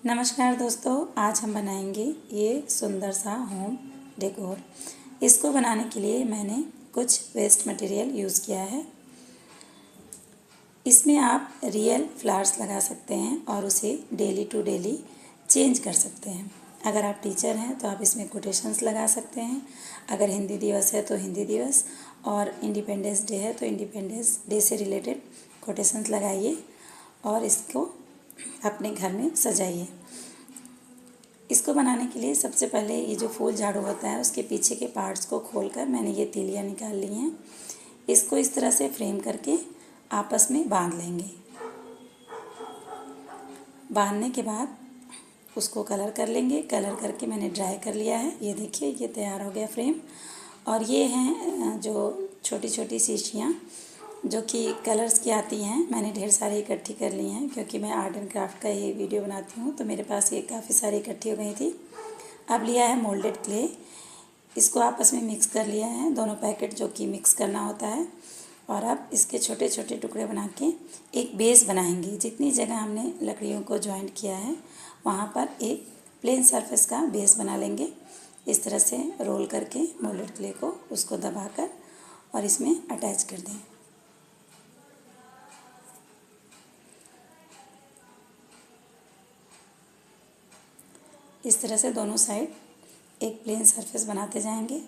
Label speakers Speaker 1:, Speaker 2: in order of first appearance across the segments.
Speaker 1: नमस्कार दोस्तों, आज हम बनाएंगे ये सुंदर सा होम डेकोर। इसको बनाने के लिए मैंने कुछ वेस्ट मटेरियल यूज़ किया है। इसमें आप रियल फ्लावर्स लगा सकते हैं और उसे डेली टू डेली चेंज कर सकते हैं। अगर आप टीचर हैं तो आप इसमें कोटेशंस लगा सकते हैं। अगर हिंदी दिवस है तो हिंदी दिवस और इंडिपेंडेंस डे है तो इंडिपेंडेंस डे से रिलेटेड कोटेशंस लगाइए और इसको अपने घर में सजाइए। इसको बनाने के लिए सबसे पहले ये जो फूल झाड़ू होता है उसके पीछे के पार्ट्स को खोलकर मैंने ये तीलियाँ निकाल ली हैं। इसको इस तरह से फ्रेम करके आपस में बांध लेंगे। बांधने के बाद उसको कलर कर लेंगे। कलर करके मैंने ड्राई कर लिया है। ये देखिए, ये तैयार हो गया फ्रेम। और ये हैं जो छोटी छोटी शीशियाँ जो कि कलर्स की आती हैं। मैंने ढेर सारी इकट्ठी कर ली हैं क्योंकि मैं आर्ट एंड क्राफ्ट का ये वीडियो बनाती हूँ, तो मेरे पास ये काफ़ी सारी इकट्ठी हो गई थी। अब लिया है मोल्डेड क्ले, इसको आपस में मिक्स कर लिया है, दोनों पैकेट जो कि मिक्स करना होता है। और अब इसके छोटे छोटे टुकड़े बना के एक बेस बनाएंगे। जितनी जगह हमने लकड़ियों को जॉइंट किया है वहाँ पर एक प्लेन सरफेस का बेस बना लेंगे। इस तरह से रोल करके मोल्डेड क्ले को उसको दबाकर और इसमें अटैच कर दें। इस तरह से दोनों साइड एक प्लेन सरफेस बनाते जाएंगे।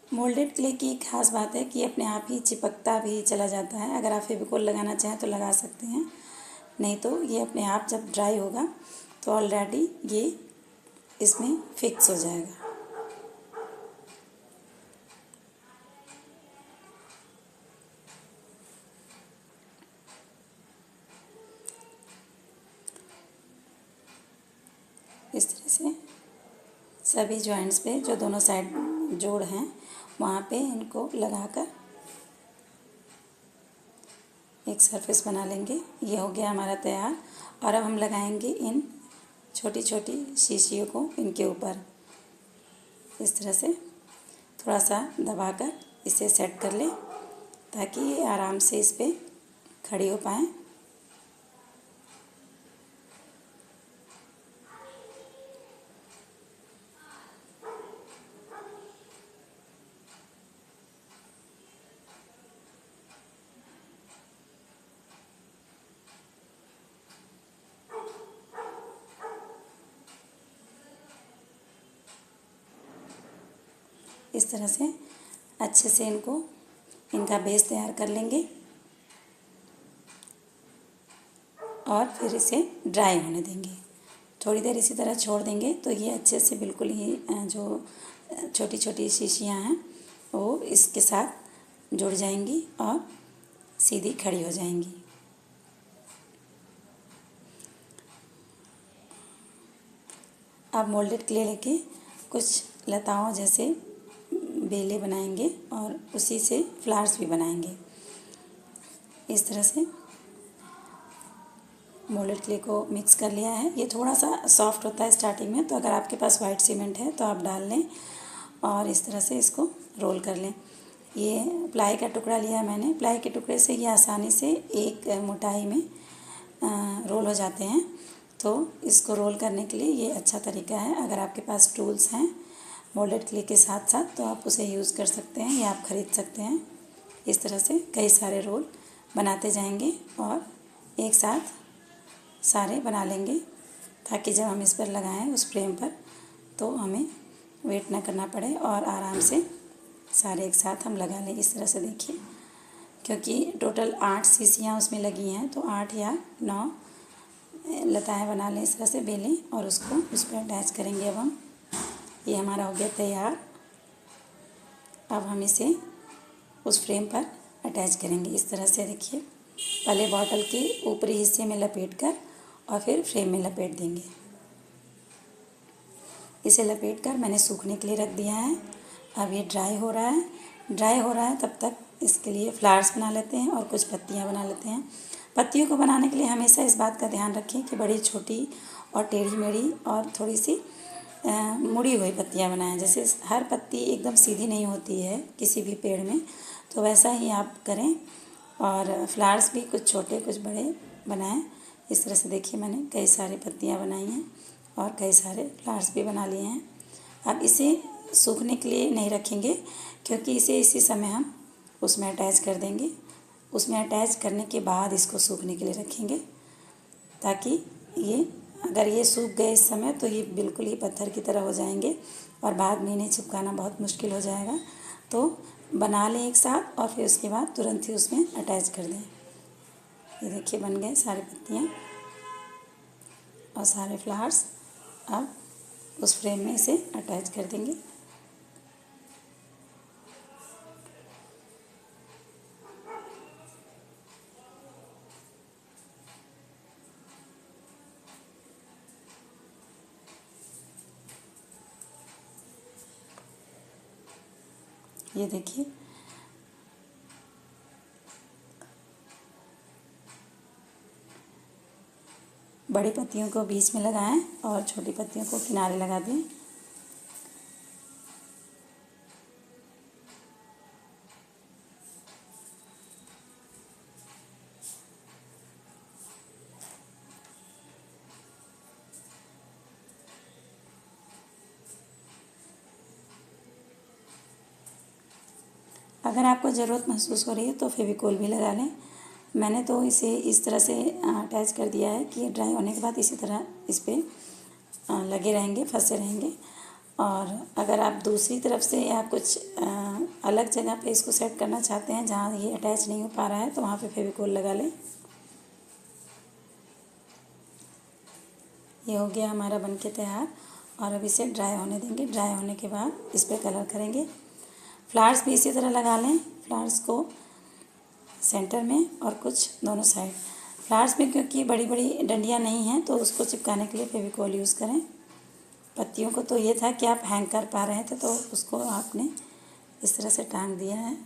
Speaker 1: मोल्डेड क्ले की खास बात है कि अपने आप ही चिपकता भी चला जाता है। अगर आप फेविकोल लगाना चाहें तो लगा सकते हैं, नहीं तो ये अपने आप जब ड्राई होगा तो ऑलरेडी ये इसमें फिक्स हो जाएगा। इस तरह से सभी जॉइंट्स पे जो दोनों साइड जोड़ हैं वहाँ पे इनको लगाकर एक सरफेस बना लेंगे। ये हो गया हमारा तैयार। और अब हम लगाएंगे इन छोटी छोटी शीशियों को इनके ऊपर। इस तरह से थोड़ा सा दबाकर इसे सेट कर लें ताकि ये आराम से इस पर खड़ी हो पाएँ। इस तरह से अच्छे से इनका बेस तैयार कर लेंगे और फिर इसे ड्राई होने देंगे। थोड़ी देर इसी तरह छोड़ देंगे तो ये अच्छे से बिल्कुल ही जो छोटी छोटी शीशियाँ हैं वो इसके साथ जुड़ जाएंगी और सीधी खड़ी हो जाएंगी। अब मोल्डेड क्ले लेके कुछ लताओं जैसे बेले बनाएंगे और उसी से फ्लावर्स भी बनाएंगे। इस तरह से मोल्डेड क्ले को मिक्स कर लिया है। ये थोड़ा सा सॉफ्ट होता है स्टार्टिंग में, तो अगर आपके पास वाइट सीमेंट है तो आप डाल लें और इस तरह से इसको रोल कर लें। ये प्लाई का टुकड़ा लिया है मैंने। प्लाई के टुकड़े से ये आसानी से एक मोटाई में रोल हो जाते हैं, तो इसको रोल करने के लिए ये अच्छा तरीका है। अगर आपके पास टूल्स हैं मोल्डेड क्ले के साथ साथ तो आप उसे यूज़ कर सकते हैं या आप ख़रीद सकते हैं। इस तरह से कई सारे रोल बनाते जाएंगे और एक साथ सारे बना लेंगे ताकि जब हम इस पर लगाएं उस फ्रेम पर तो हमें वेट ना करना पड़े और आराम से सारे एक साथ हम लगा लें। इस तरह से देखिए, क्योंकि टोटल 8 शीशियाँ उसमें लगी हैं तो 8 या 9 लताएँ बना लें। इस तरह से बेलें और उसको उस पर अटैच करेंगे। अब हम ये हमारा हो गया तैयार। अब हम इसे उस फ्रेम पर अटैच करेंगे। इस तरह से देखिए, पहले बॉटल के ऊपरी हिस्से में लपेट कर और फिर फ्रेम में लपेट देंगे। इसे लपेट कर मैंने सूखने के लिए रख दिया है। अब ये ड्राई हो रहा है। तब तक इसके लिए फ्लावर्स बना लेते हैं और कुछ पत्तियां बना लेते हैं। पत्तियों को बनाने के लिए हमेशा इस बात का ध्यान रखें कि बड़ी छोटी और टेढ़ी मेढ़ी और थोड़ी सी मुड़ी हुई पत्तियां बनाएं। जैसे हर पत्ती एकदम सीधी नहीं होती है किसी भी पेड़ में, तो वैसा ही आप करें। और फ्लावर्स भी कुछ छोटे कुछ बड़े बनाएं। इस तरह से देखिए मैंने कई सारी पत्तियां बनाई हैं और कई सारे फ्लावर्स भी बना लिए हैं। अब इसे सूखने के लिए नहीं रखेंगे, क्योंकि इसे इसी समय हम उसमें अटैच कर देंगे। उसमें अटैच करने के बाद इसको सूखने के लिए रखेंगे, ताकि ये अगर ये सूख गए इस समय तो ये बिल्कुल ही पत्थर की तरह हो जाएंगे और बाद में इन्हें चिपकाना बहुत मुश्किल हो जाएगा। तो बना लें एक साथ और फिर उसके बाद तुरंत ही उसमें अटैच कर दें। ये देखिए बन गए सारी पत्तियाँ और सारे फ्लावर्स। अब उस फ्रेम में इसे अटैच कर देंगे। ये देखिए बड़ी पत्तियों को बीच में लगाएं और छोटी पत्तियों को किनारे लगा दें। अगर आपको ज़रूरत महसूस हो रही है तो फेविकोल भी लगा लें। मैंने तो इसे इस तरह से अटैच कर दिया है कि ड्राई होने के बाद इसी तरह इस पर लगे रहेंगे, फंसे रहेंगे। और अगर आप दूसरी तरफ से या कुछ अलग जगह पे इसको सेट करना चाहते हैं जहाँ ये अटैच नहीं हो पा रहा है, तो वहाँ पे फेविकोल लगा लें। ये हो गया हमारा बनके तैयार और अब इसे ड्राई होने देंगे। ड्राई होने के बाद इस पर कलर करेंगे। फ्लावर्स भी इसी तरह लगा लें, फ्लावर्स को सेंटर में और कुछ दोनों साइड। फ्लावर्स में क्योंकि बड़ी बड़ी डंडियाँ नहीं हैं तो उसको चिपकाने के लिए फेविकोल यूज़ करें। पत्तियों को तो ये था कि आप हैंग कर पा रहे थे तो उसको आपने इस तरह से टांग दिया है।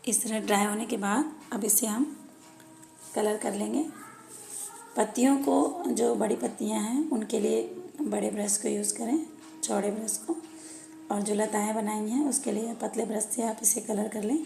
Speaker 1: इस तरह ड्राई होने के बाद अब इसे हम कलर कर लेंगे। पत्तियों को, जो बड़ी पत्तियां हैं उनके लिए बड़े ब्रश को यूज़ करें, चौड़े ब्रश को। और जो लताएं बनाई हैं उसके लिए पतले ब्रश से आप इसे कलर कर लें।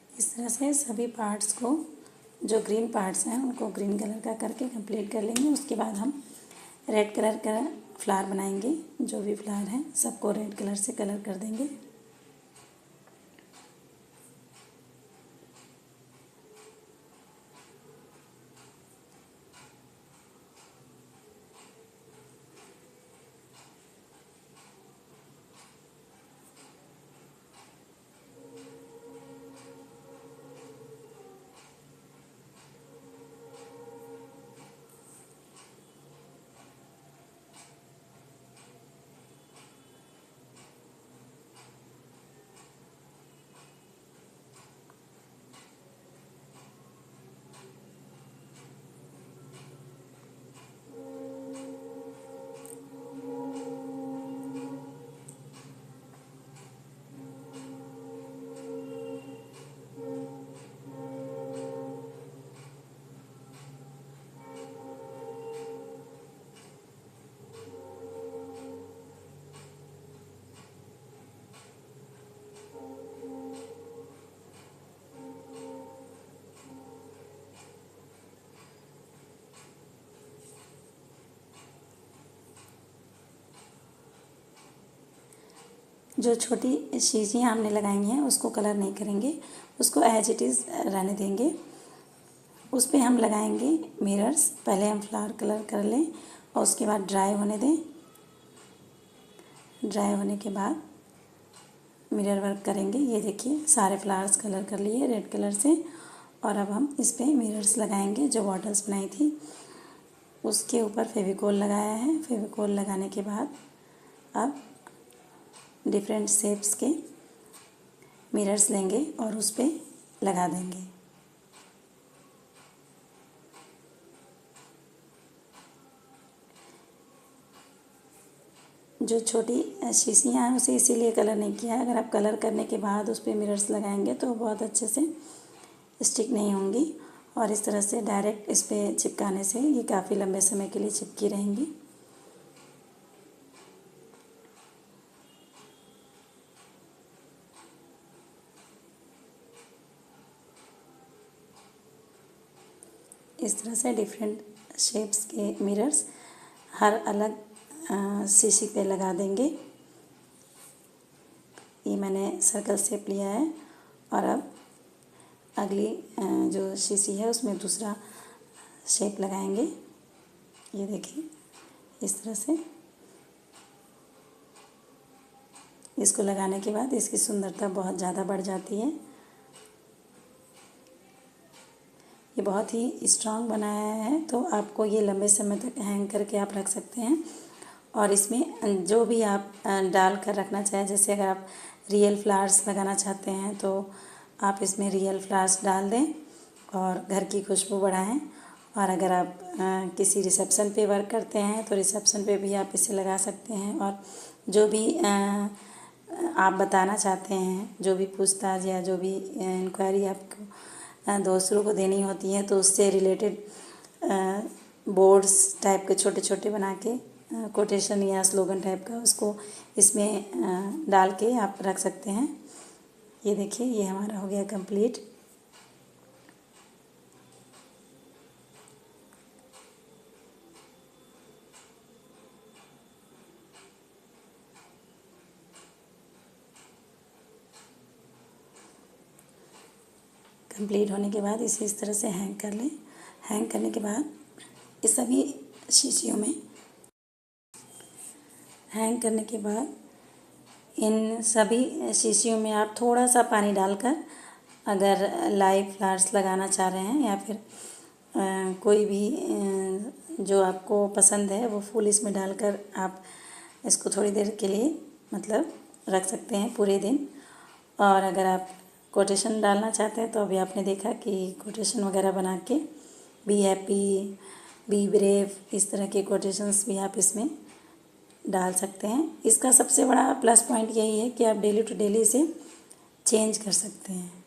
Speaker 1: इस तरह से सभी पार्ट्स को, जो ग्रीन पार्ट्स हैं उनको ग्रीन कलर का करके कंप्लीट कर लेंगे। उसके बाद हम रेड कलर का फ्लावर बनाएंगे। जो भी फ्लावर हैं सबको रेड कलर से कलर कर देंगे। जो छोटी शीशियाँ हमने लगाई हैं उसको कलर नहीं करेंगे, उसको एज इट इज़ रहने देंगे। उस पर हम लगाएंगे मिरर्स। पहले हम फ्लावर कलर कर लें और उसके बाद ड्राई होने दें। ड्राई होने के बाद मिरर वर्क करेंगे। ये देखिए सारे फ्लावर्स कलर कर लिए रेड कलर से। और अब हम इस पर मिरर्स लगाएंगे। जो बॉटल्स बनाई थी उसके ऊपर फेविकोल लगाया है। फेविकोल लगाने के बाद अब डिफरेंट शेप्स के मिरर्स लेंगे और उस पर लगा देंगे। जो छोटी शीशियाँ हैं उसे इसीलिए कलर नहीं किया है। अगर आप कलर करने के बाद उस पर मिरर्स लगाएंगे तो बहुत अच्छे से स्टिक नहीं होंगी और इस तरह से डायरेक्ट इस पर चिपकाने से ये काफ़ी लंबे समय के लिए चिपकी रहेंगी। इस तरह से डिफरेंट शेप्स के मिरर्स हर अलग शीशी पे लगा देंगे। ये मैंने सर्कल शेप लिया है और अब अगली जो शीशी है उसमें दूसरा शेप लगाएंगे। ये देखिए इस तरह से। इसको लगाने के बाद इसकी सुंदरता बहुत ज़्यादा बढ़ जाती है। ये बहुत ही स्ट्रांग बनाया है तो आपको ये लंबे समय तक हैंग करके आप रख सकते हैं। और इसमें जो भी आप डाल कर रखना चाहें, जैसे अगर आप रियल फ्लावर्स लगाना चाहते हैं तो आप इसमें रियल फ्लावर्स डाल दें और घर की खुशबू बढ़ाएं। और अगर आप किसी रिसेप्शन पे वर्क करते हैं तो रिसेप्शन पे भी आप इसे लगा सकते हैं। और जो भी आप बताना चाहते हैं, जो भी पूछताछ या जो भी इंक्वायरी आपको दूसरों को देनी होती है तो उससे रिलेटेड बोर्ड्स टाइप के छोटे छोटे बना के कोटेशन या स्लोगन टाइप का उसको इसमें डाल के आप रख सकते हैं। ये देखिए ये हमारा हो गया कंप्लीट। कंप्लीट होने के बाद इसे इस तरह से हैंग कर लें। हैंग करने के बाद इस सभी शीशियों में हैंग करने के बाद इन सभी शीशियों में आप थोड़ा सा पानी डालकर अगर लाइव फ्लावर्स लगाना चाह रहे हैं या फिर कोई भी जो आपको पसंद है वो फूल इसमें डालकर आप इसको थोड़ी देर के लिए मतलब रख सकते हैं पूरे दिन। और अगर आप कोटेशन डालना चाहते हैं तो अभी आपने देखा कि कोटेशन वगैरह बना के बी हैप्पी, बी ब्रेव, इस तरह के कोटेशंस भी आप इसमें डाल सकते हैं। इसका सबसे बड़ा प्लस पॉइंट यही है कि आप डेली टू डेली इसे चेंज कर सकते हैं।